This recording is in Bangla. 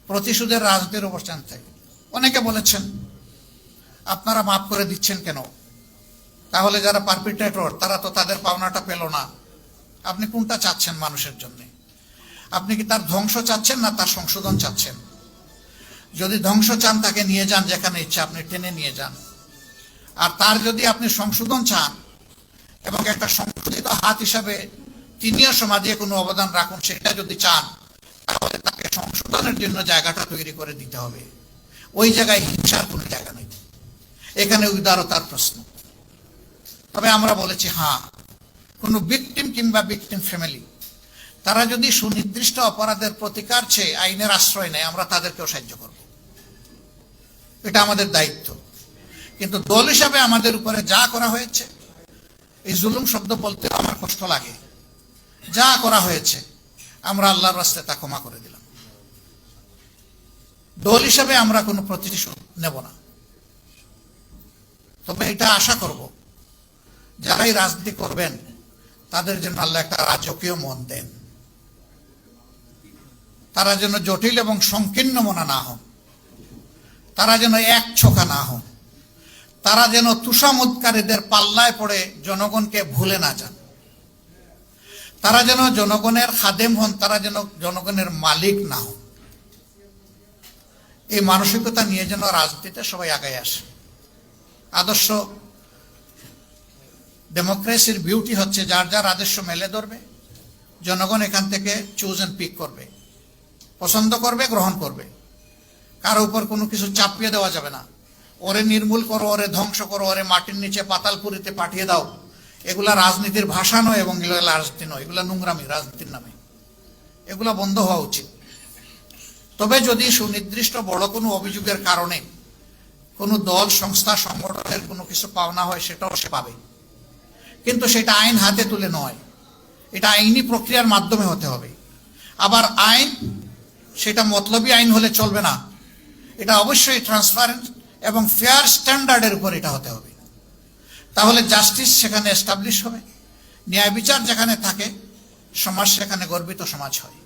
প্রতিশোধের রাজনীতির অবস্থান থেকে অনেকে বলেছেন আপনারা মাফ করে দিচ্ছেন কেন, তাহলে যারা পারপিট্রেটর তারা তো তাদের পাওনাটা পেল না। আপনি কোনটা চাচ্ছেন মানুষের জন্য? আপনি কি তার ধ্বংস চাচ্ছেন না তার সংশোধন চাচ্ছেন? যদি ধ্বংস চান তাকে নিয়ে যান যেখানে ইচ্ছা, আপনি টেনে নিয়ে যান। আর তার যদি আপনি সংশোধন চান এবং একটা সংশোধিত হাত হিসাবে তিনিও সমাজে কোনো অবদান রাখুন সেটা যদি চান, তাহলে তাকে সংশোধনের জন্য জায়গাটা তৈরি করে দিতে হবে। ওই জায়গায় হিংসার কোনো জায়গা নেই, এখানে উদারতার প্রশ্ন। তবে আমরা বলেছি হ্যাঁ, কোনো ভিকটিম কিংবা ভিকটিম ফ্যামিলি তারা যদি সুনির্দিষ্ট অপরাধের প্রতিকার চেয়ে আইনের আশ্রয় নেয়, আমরা তাদেরকেও সাহায্য করব, এটা আমাদের দায়িত্ব। কিন্তু দল হিসাবে আমাদের উপরে যা করা হয়েছে, এই জুলুম শব্দ বলতে আমার কষ্ট লাগে, যা করা হয়েছে আমরা আল্লাহর রাস্তায় তা ক্ষমা করে দিলাম। দল হিসাবে আমরা কোনো প্রতিশোধ নেব না। তবে এটা আশা করব যারাই রাজনীতি করবেন তাদের জন্য আল্লাহ একটা রাজকীয় মন দেন, তারা যেন জটিল এবং সংকীর্ণ মনা না হন, তারা যেন এক ছোকা না হন, তারা যেন তুষামোদকারীদের পাল্লায় পড়ে জনগণকে ভুলে না যান, তারা যেন জনগণের খাদেম হন, তারা যেন জনগণের মালিক না হন। এই মানসিকতা নিয়ে যেন রাজনীতিতে সবাই আগায় আসে। আদর্শ ডেমোক্রেসির বিউটি হচ্ছে যার যার আদর্শ মেলে ধরবে, জনগণ এখান থেকে চুজ এন্ড পিক করবে, পছন্দ করবে, গ্রহণ করবে। কারো উপর কোনো কিছু চাপিয়ে দেওয়া যাবে না। ওরে নির্মূল করো, ওরে ধ্বংস করো, ওরে মাটির নিচে পাতালপুরিতে পাঠিয়ে দাও, এগুলা রাজনীতির ভাষা নয় এবং এগুলো রাজনীতি নয়, এগুলা নোংরামি রাজনীতির নামে। এগুলা বন্ধ হওয়া উচিত। তবে যদি সুনির্দিষ্ট বড় কোনো অভিযোগের কারণে কোনো দল, সংস্থা, সংগঠনের কোনো কিছু পাওনা হয়, সেটাও সে পাবে, কিন্তু সেটা আইন হাতে তুলে নয়, এটা আইনি প্রক্রিয়ার মাধ্যমে হতে হবে। আবার আইন সেটা মতলবী আইন হলে চলবে না, এটা অবশ্যই ট্রান্সপারেন্ট এবং ফেয়ার স্ট্যান্ডার্ডের উপর এটা হতে হবে। তাহলে জাস্টিস সেখানে এস্টাবলিশ হবে, ন্যায় বিচার যেখানে থাকে সমাজ সেখানে গর্বিত সমাজ হয়।